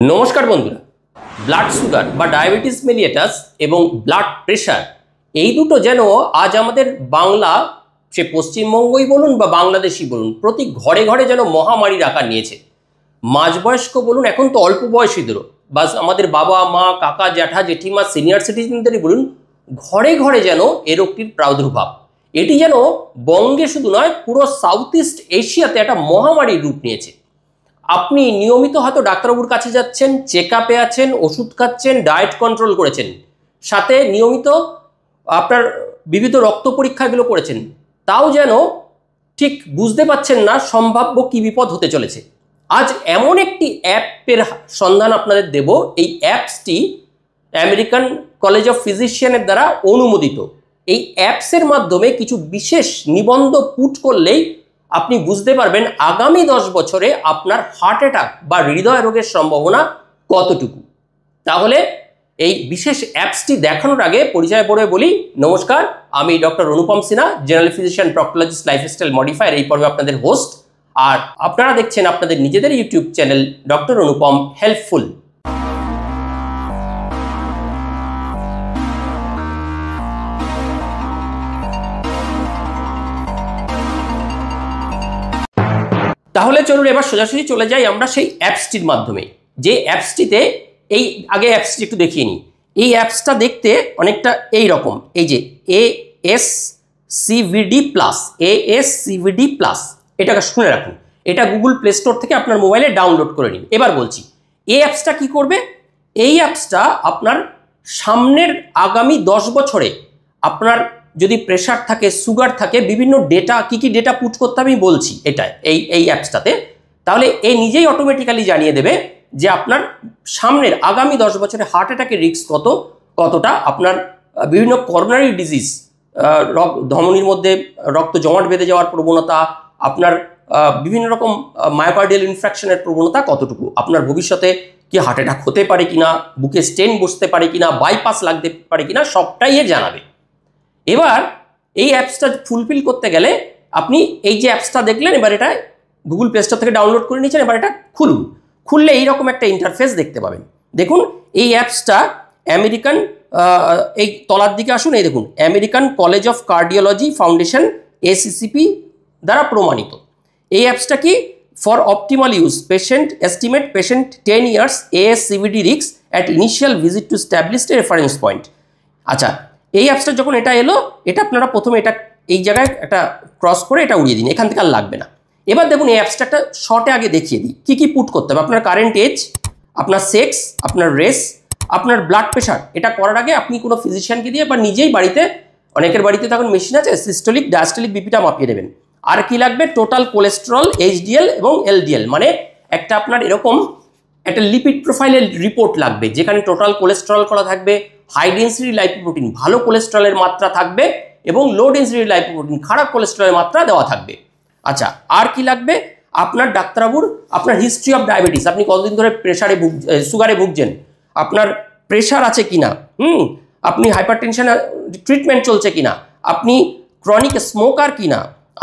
নমস্কার বন্ধুরা, blood sugar বা ডায়াবেটিস মেলিয়েটাস এবং ব্লাড প্রেশার এই দুটো যেন আজ আমাদের বাংলা, সে পশ্চিমবঙ্গই বলুন বা বাংলাদেশই বলুন, প্রতি ঘরে ঘরে যেন মহামারীর আকার নিয়েছে। মাঝবয়স্ক বলুন, এখন তো অল্প বয়সীদেরও, বা আমাদের বাবা মা কাকা জ্যাঠা জেঠিমা সিনিয়র সিটিজেনদেরই বলুন, ঘরে ঘরে যেন এ রোগটির প্রাদুর্ভাব। এটি যেন বঙ্গে শুধু নয়, পুরো সাউথ ইস্ট এশিয়াতে একটা মহামারীর রূপ নিয়েছে। আপনি নিয়মিত হয়তো ডাক্তারবাবুর কাছে যাচ্ছেন, চেক আপে আছেন, ওষুধ খাচ্ছেন, ডায়েট কন্ট্রোল করেছেন, সাথে নিয়মিত আপনার বিবিধ রক্ত পরীক্ষাগুলো করেছেন, তাও যেন ঠিক বুঝতে পারছেন না সম্ভাব্য কি বিপদ হতে চলেছে। আজ এমন একটি অ্যাপের সন্ধান আপনাদের দেব। এই অ্যাপসটি আমেরিকান কলেজ অফ ফিজিশিয়ানের দ্বারা অনুমোদিত। এই অ্যাপসের মাধ্যমে কিছু বিশেষ নিবন্ধ পুট করলেই আপনি বুঝতে পারবেন আগামী 10 বছরে আপনার হার্ট অ্যাটাক বা হৃদয় রোগের সম্ভাবনা কতটুকু। তাহলে এই বিশেষ অ্যাপসটি দেখানোর আগে পরিচয় পড়ে বলি। নমস্কার, আমি doctor Anupam Sinha, general physician, proctologist, lifestyle modifier, এই পর্বে আপনাদের হোস্ট। আর আপনারা দেখছেন আপনাদের নিজেদের YouTube channel doctor Anupam helpful. তাহলে চলুন এবার সোজাসুজি চলে যাই আমরা সেই অ্যাপসটির মাধ্যমে। যে অ্যাপসটিতে এই আগে অ্যাপসটি একটু দেখিয়ে নিই। এই অ্যাপসটা দেখতে অনেকটা এই রকম, এই যে ASCVD প্লাস, ASCVD প্লাস, এটাকে শুনে রাখুন। এটা গুগল প্লে স্টোর থেকে আপনার মোবাইলে ডাউনলোড করে নিন। এবার বলছি এই অ্যাপসটা কি করবে। এই অ্যাপসটা আপনার সামনের আগামী 10 বছরে আপনার যদি প্রেশার থাকে, সুগার থাকে, বিভিন্ন ডেটা, কি ডেটা পুট করতে আমি বলছি এটা এই অ্যাপসটাতে, তাহলে এ নিজেই অটোমেটিক্যালি জানিয়ে দেবে যে আপনার সামনের আগামী 10 বছরে হার্ট অ্যাটাকের রিস্ক কতটা, আপনার বিভিন্ন করোনারি ডিজিজ, ধমনির মধ্যে রক্ত জমাট বেঁধে যাওয়ার প্রবণতা, আপনার বিভিন্ন রকম মায়োকার্ডিয়াল ইনফ্রাকশনের প্রবণতা কতটুকু, আপনার ভবিষ্যতে কি হার্ট অ্যাটাক হতে পারে কিনা, বুকে স্টেন বসতে পারে কিনা, বাইপাস লাগতে পারে কিনা, সবটাই এ জানাবে। এবার এই অ্যাপসটা ফুলফিল করতে গেলে আপনি এই যে অ্যাপসটা দেখলেন, এবার এটা গুগল প্লে স্টোর থেকে ডাউনলোড করে নিয়েছেন, এবার এটা খুলুন। খুললে এইরকম একটা ইন্টারফেস দেখতে পাবেন। দেখুন এই অ্যাপসটা আমেরিকান, এই তলার দিকে আসুন, এই দেখুন American college of cardiology foundation ACCP দ্বারা প্রমাণিত। এই অ্যাপসটা কি, for optimal use patient estimate patient 10 years ASCVD risk at initial visit to establish A reference point. আচ্ছা, এই অ্যাপসটা যখন এটা এলো, এটা আপনারা প্রথমে এটা এই জায়গায় একটা ক্রস করে এটা উড়িয়ে দিন, এখান থেকে আর লাগবে না। এবার দেখুন এই অ্যাপসটা একটা শর্টে আগে দেখিয়ে দিই কি পুট করতে হবে। আপনার কারেন্ট এজ, আপনার সেক্স, আপনার রেস, আপনার ব্লাড প্রেশার। এটা করার আগে আপনি কোনো ফিজিশিয়ানকে দিয়ে বা নিজেই বাড়িতে, অনেকের বাড়িতে তখন মেশিন আছে, সিস্টোলিক ডায়াস্টোলিক বিপিটা মাপিয়ে নেবেন। আর কি লাগবে, টোটাল কোলেস্টেরল, HDL এবং LDL, মানে একটা আপনার এরকম একটা লিপিড প্রোফাইলের রিপোর্ট লাগবে, যেখানে টোটাল কোলেস্টেরল করা থাকবে, হাই ডেন্সিটি লাইপোপ্রোটিন ভালো কোলেস্টেরলের মাত্রা থাকবে, এবং লো ডেন্সিটি লাইপোপ্রোটিন খারাপ কোলেস্টেরলের মাত্রা দেওয়া থাকবে। আচ্ছা, আর কি লাগবে, আপনার ডাক্তারবাবুর আপনার হিস্ট্রি অফ ডায়াবেটিস, আপনি কতদিন ধরে সুগারে ভুগছেন, আপনার প্রেশার আছে কিনা, আপনি হাইপারটেনশন ট্রিটমেন্ট চলছে কিনা, আপনি ক্রনিক স্মোকার কিনা,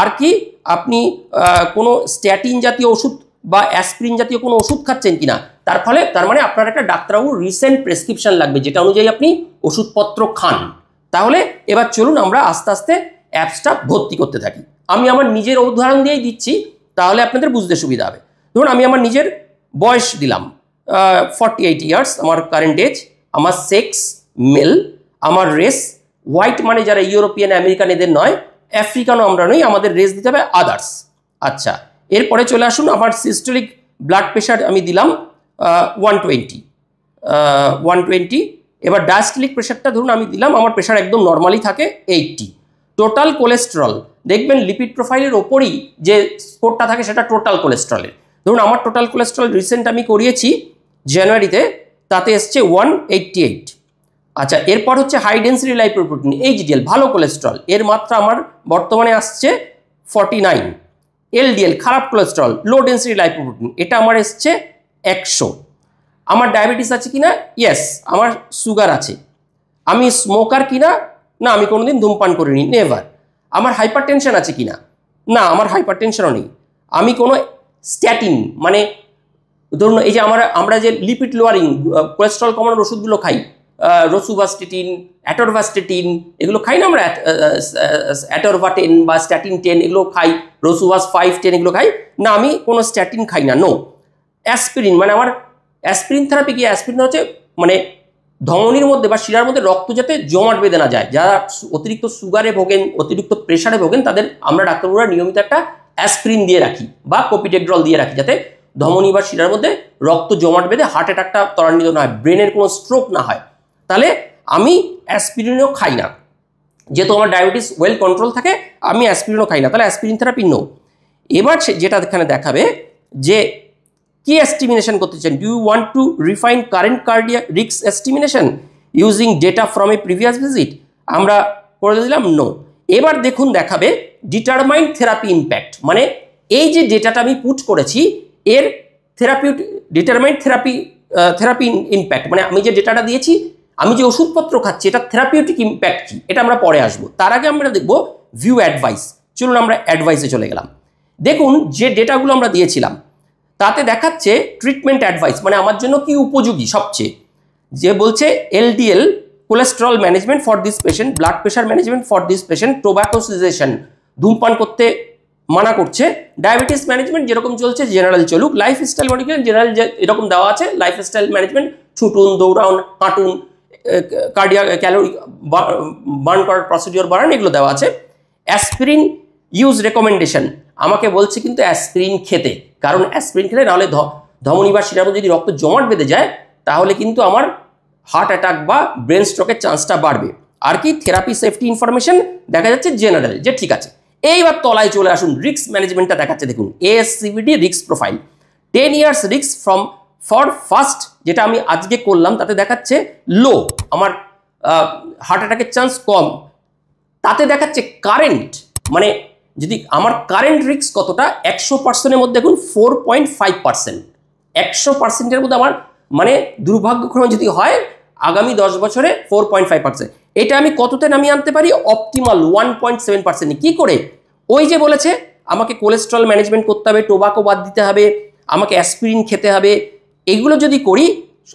আর কি আপনি কোনো স্ট্যাটিন জাতীয় ওষুধ বা অ্যাসপ্রিন জাতীয় কোনো ওষুধ খাচ্ছেন কিনা। তার মানে আপনার একটা ডাক্তারবাবুর রিসেন্ট প্রেসক্রিপশন লাগবে, যেটা অনুযায়ী আপনি ওষুধপত্র খান। তাহলে এবার চলুন আমরা আস্তে আস্তে অ্যাপসটা ভর্তি করতে থাকি। আমি আমার নিজের উদাহরণ দিয়েই দিচ্ছি, তাহলে আপনাদের বুঝতে সুবিধা হবে। ধরুন আমি আমার নিজের বয়স দিলাম 48 years, আমার কারেন্ট এজ, আমার সেক্স মেল, আমার রেস হোয়াইট, মানে যারা ইউরোপিয়ান আমেরিকান এদের নয়, আফ্রিকানও আমরা নই, আমাদের রেস দিতে হবে আদার্স। আচ্ছা, এরপরে চলে আসুন, আমার সিস্টোলিক ব্লাড প্রেশার আমি দিলাম 120। এবার ডায়াস্টোলিক প্রেশারটা ধরুন আমি দিলাম, আমার প্রেশার একদম নর্মালি থাকে 80। টোটাল কোলেস্টেরল, দেখবেন লিপিড প্রোফাইলের ওপরই যে স্কোরটা থাকে সেটা টোটাল কোলেস্টেরলের। ধরুন আমার টোটাল কোলেস্টেরল রিসেন্ট আমি করিয়েছি জানুয়ারিতে, তাতে এসছে 188। আচ্ছা, এরপর হচ্ছে হাই ডেন্সিটি লাইপোপ্রোটিন HDL ভালো কোলেস্টেরল, এর মাত্রা আমার বর্তমানে আসছে 49। LDL খারাপ কোলেস্টেরল, লো ডেন্সিটি লাইপোপ্রোটিন, এটা আমার এসছে 100। আমার ডায়াবেটিস আছে কিনা, ইয়েস। আমার সুগার আছে। আমি স্মোকার কিনা, না আমি কোনোদিন ধূমপান করিনি, নেভার। আমার হাইপারটেনশন আছে কিনা, না আমার হাইপারটেনশনও নেই। আমি কোনো স্ট্যাটিন মানে ধরুন এই যে আমরা যে লিপিড লোয়ারিং কোলেস্ট্রল কমানোর ওষুধগুলো খাই, রসুভাস্টেটিন, অ্যাটরভাস্টেটিন, এগুলো খাই না আমরা, অ্যাটরভাটেন বা স্ট্যাটিন 10 এগুলো খাই, রসুভাস 5-10 এগুলো খাই না, আমি কোনো স্ট্যাটিন খাই না, নো। অ্যাসপিরিন, মানে আমার অ্যাসপিরিন থেরাপি কি, অ্যাসপিরিন হচ্ছে মানে ধমনির মধ্যে বা শিরার মধ্যে রক্ত যাতে জমাট বেঁধে না যায়, যারা অতিরিক্ত সুগারে ভোগেন, অতিরিক্ত প্রেশারে ভোগেন, তাদের আমরা ডাক্তারবাবুরা নিয়মিত একটা অ্যাসপিরিন দিয়ে রাখি বা কোপিটেড্রল দিয়ে রাখি, যাতে ধমনী বা শিরার মধ্যে রক্ত জমাট বেঁধে হার্ট অ্যাটাকটা ত্বরান্বিত না হয়, ব্রেনের কোনো স্ট্রোক না হয়। তাহলে আমি অ্যাসপিরিনও খাই না, যেহেতু আমার ডায়াবেটিস ওয়েল কন্ট্রোল থাকে, আমি অ্যাসপিরিনও খাই না, তাহলে অ্যাসপিরিন থেরাপি নো। এবার যেটা এখানে দেখাবে যে কি এস্টিমেশন করতে চান, do you want to refine current cardiac risk estimation using data from a previous visit, আমরা করে দিলাম নো। এবার দেখুন দেখাবে ডিটারমাইন থেরাপি ইম্প্যাক্ট, মানে এই যে ডেটাটা আমি পুট করেছি এর ডিটারমাইন থেরাপি ইম্প্যাক্ট, মানে আমি যে ডেটাটা দিয়েছি, আমি যে ওষুধপত্র খাচ্ছি, এটা থেরাপিউটিক ইম্প্যাক্ট কি, এটা আমরা পরে আসবো। তার আগে আমরা দেখবো ভিউ অ্যাডভাইস। চলুন আমরা অ্যাডভাইসে চলে গেলাম। দেখুন যে ডেটাগুলো আমরা দিয়েছিলাম তাতে দেখাচ্ছে ট্রিটমেন্ট অ্যাডভাইস, মানে আমার জন্য কি উপযোগী সবচেয়ে, যে বলছে LDL cholesterol management for this patient, blood pressure management for this patient, tobacco cessation, ধূমপান করতে মানা করছে, ডায়াবেটিস ম্যানেজমেন্ট যেরকম চলছে জেনারেল চলুক, লাইফস্টাইল মডিফিকেশন জেনারেল এরকম দেওয়া আছে, লাইফস্টাইল ম্যানেজমেন্ট ছুটুন, দৌড়ান, হাঁটুন, কার্ডিয়াক ক্যালোরি বার্ন করার প্রসিডিওর বাড়ান, এগুলো দেওয়া আছে। অ্যাসপিরিন ইউজ রেকমেন্ডেশন, আমাকে বলছে কিন্তু অ্যাসপিরিন খেতে, কারণ অ্যাসপিরিন খেলে নাহলে ধমনী বা শিরার মধ্যে যদি রক্ত জমাট বেঁধে যায় তাহলে কিন্তু আমার হার্ট অ্যাটাক বা ব্রেন স্ট্রোকের চান্সটা বাড়বে। আর কি থেরাপি সেফটি ইনফরমেশন দেখা যাচ্ছে জেনারেল, যে ঠিক আছে। এইবার তলায় চলে আসুন, রিস্ক ম্যানেজমেন্টটা দেখাচ্ছে দেখুন, ASCVD risk profile 10 years risk for first, যেটা আমি আজকে করলাম তাতে দেখাচ্ছে লো, আমার হার্ট অ্যাটাকের চান্স কম। তাতে দেখাচ্ছে কারেন্ট, মানে যদি আমার কারেন্ট রিস্ক কতটা, 100%-এর মধ্যে দেখুন 4.5%, 100%-এর মধ্যে আমার মানে দুর্ভাগ্যক্রমে যদি হয় আগামী 10 বছরে 4.5%, এটা আমি কততে নামিয়ে আনতে পারি, অপটিমাল 1.7%। কি করে, ওই যে বলেছে আমাকে কোলেস্ট্রল ম্যানেজমেন্ট করতে হবে, টোবাকো বাদ দিতে হবে, আমাকে অ্যাসপিরিন খেতে হবে, এগুলো যদি করি,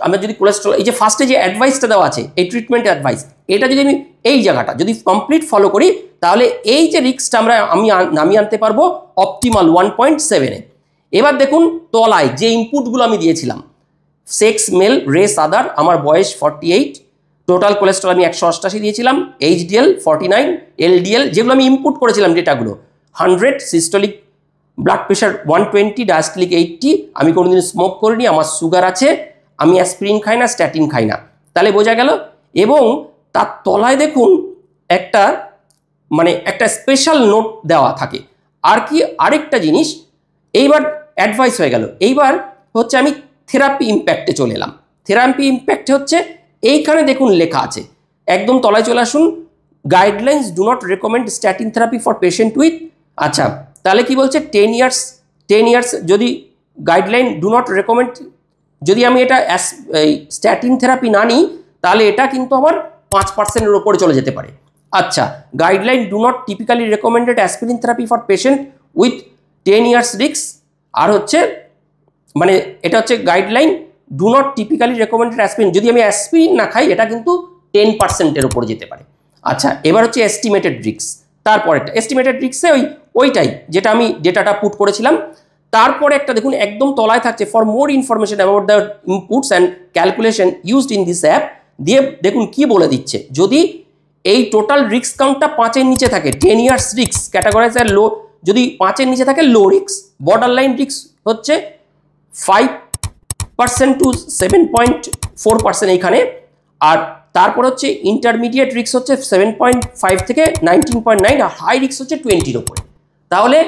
আমরা যদি কোলেস্ট্রল, এই যে ফার্স্টে যে অ্যাডভাইসটা দেওয়া আছে এই ট্রিটমেন্ট অ্যাডভাইস, এটা যদি আমি এই জায়গাটা যদি কমপ্লিট ফলো করি তাহলে এই যে রিস্কটা আমি নামিয়ে আনতে পারবো অপটিমাল 1.7-এ। এবার দেখুন তলায় যে ইনপুটগুলো আমি দিয়েছিলাম, সেক্স মেল, রেস আদার, আমার বয়স 48, টোটাল কোলেস্ট্রল আমি 188 দিয়েছিলাম, HDL 49, LDL যেগুলো আমি ইনপুট করেছিলাম ডেটাগুলো 100, সিস্টোলিক ব্লাড প্রেশার 120, ডায়াস্টোলিক 80, আমি কোনোদিন স্মোক করিনি, আমার সুগার আছে, আমি অ্যাসপিরিন খাই না, স্ট্যাটিন খাই না, তাহলে বোঝা গেল। এবং তার তলায় দেখুন একটা মানে একটা স্পেশাল নোট দেওয়া থাকে। আর কি আরেকটা জিনিস, এইবার অ্যাডভাইস হয়ে গেল, এইবার হচ্ছে আমি থেরাপি ইম্প্যাক্টে চলে এলাম। থেরাপি ইম্প্যাক্টে হচ্ছে এইখানে দেখুন লেখা আছে, একদম তলায় চলে আসুন, guidelines do not recommend statin therapy for patient with, আচ্ছা তাহলে কি বলছে 10 ইয়ার্স যদি গাইডলাইন ডু নট রেকমেন্ড, যদি আমি এটা স্ট্যাটিন থেরাপি না নিই তাহলে এটা কিন্তু আমার 5%-এর ওপরে চলে যেতে পারে। আচ্ছা, guideline do not typically recommended aspirin therapy for patient with 10 years risk, আর হচ্ছে মানে এটা হচ্ছে guideline do not typically recommended aspirin, যদি আমি অ্যাসপিরিন না খাই এটা কিন্তু 10%-এর ওপরে যেতে পারে। আচ্ছা, এবার হচ্ছে এস্টিমেটেড রিস্ক, তারপরেরটা এস্টিমেটেড রিস্কে ওইটাই যেটা আমি ডেটাটা পুট করেছিলাম। তারপরে একটা দেখুন একদম তলায় থাকছে, for more information about the inputs and calculation used in this app, দিয়ে দেখুন কি বলে দিচ্ছে, যদি এই টোটাল রিস্ক কাউন্টটা 5-এর নিচে থাকে, 10 ইয়ার্স রিস্ক ক্যাটাগরাইজ আর লো, যদি 5-এর নিচে থাকে low risk, border line risk হচ্ছে 5% টু 7.4% এইখানে, আর তারপর হচ্ছে ইন্টারমিডিয়েট রিস্ক হচ্ছে 7.5 থেকে 19.9, আর হাই রিস্ক হচ্ছে 20-এর উপরে। তাহলে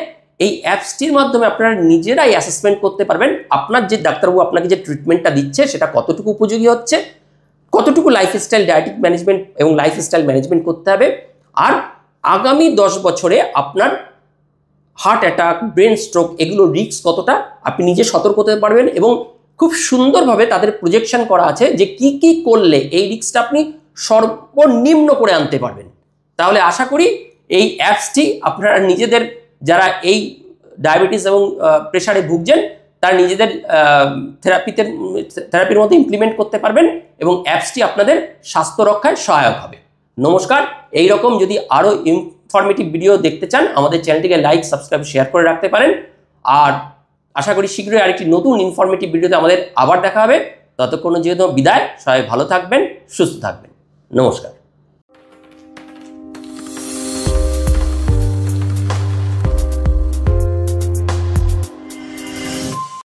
এই অ্যাপসটির মাধ্যমে আপনারা নিজেরাই অ্যাসেসমেন্ট করতে পারবেন আপনার যে ডাক্তারবাবু আপনাকে যে ট্রিটমেন্টটা দিচ্ছে সেটা কতটুকু উপযোগী হচ্ছে, কতটুকু লাইফস্টাইল ডায়েটিক ম্যানেজমেন্ট এবং লাইফস্টাইল ম্যানেজমেন্ট করতে হবে, আর আগামী 10 বছরে আপনার হার্ট অ্যাটাক, ব্রেন স্ট্রোক এগুলো রিস্ক কতটা আপনি নিজে সতর্ক হতে পারবেন, এবং খুব সুন্দরভাবে তাদের প্রজেকশন করা আছে যে কি কি করলে এই রিস্কটা আপনি সর্বনিম্ন করে আনতে পারবেন। তাহলে আশা করি এই অ্যাপসটি আপনারা নিজেদের যারা এই ডায়াবেটিস এবং প্রেশারে ভুগছেন তারা নিজেদের থেরাপির মধ্যে ইমপ্লিমেন্ট করতে পারবেন এবং অ্যাপসটি আপনাদের স্বাস্থ্য রক্ষায় সহায়ক হবে। নমস্কার। এই রকম যদি আরও ইনফরমেটিভ ভিডিও দেখতে চান আমাদের চ্যানেলটিকে লাইক, সাবস্ক্রাইব, শেয়ার করে রাখতে পারেন। আর আশা করি শীঘ্রই আরেকটি নতুন ইনফরমেটিভ ভিডিওতে আমাদের আবার দেখা হবে। ততক্ষণের জন্য বিদায়। সবাই ভালো থাকবেন, সুস্থ থাকবেন। নমস্কার।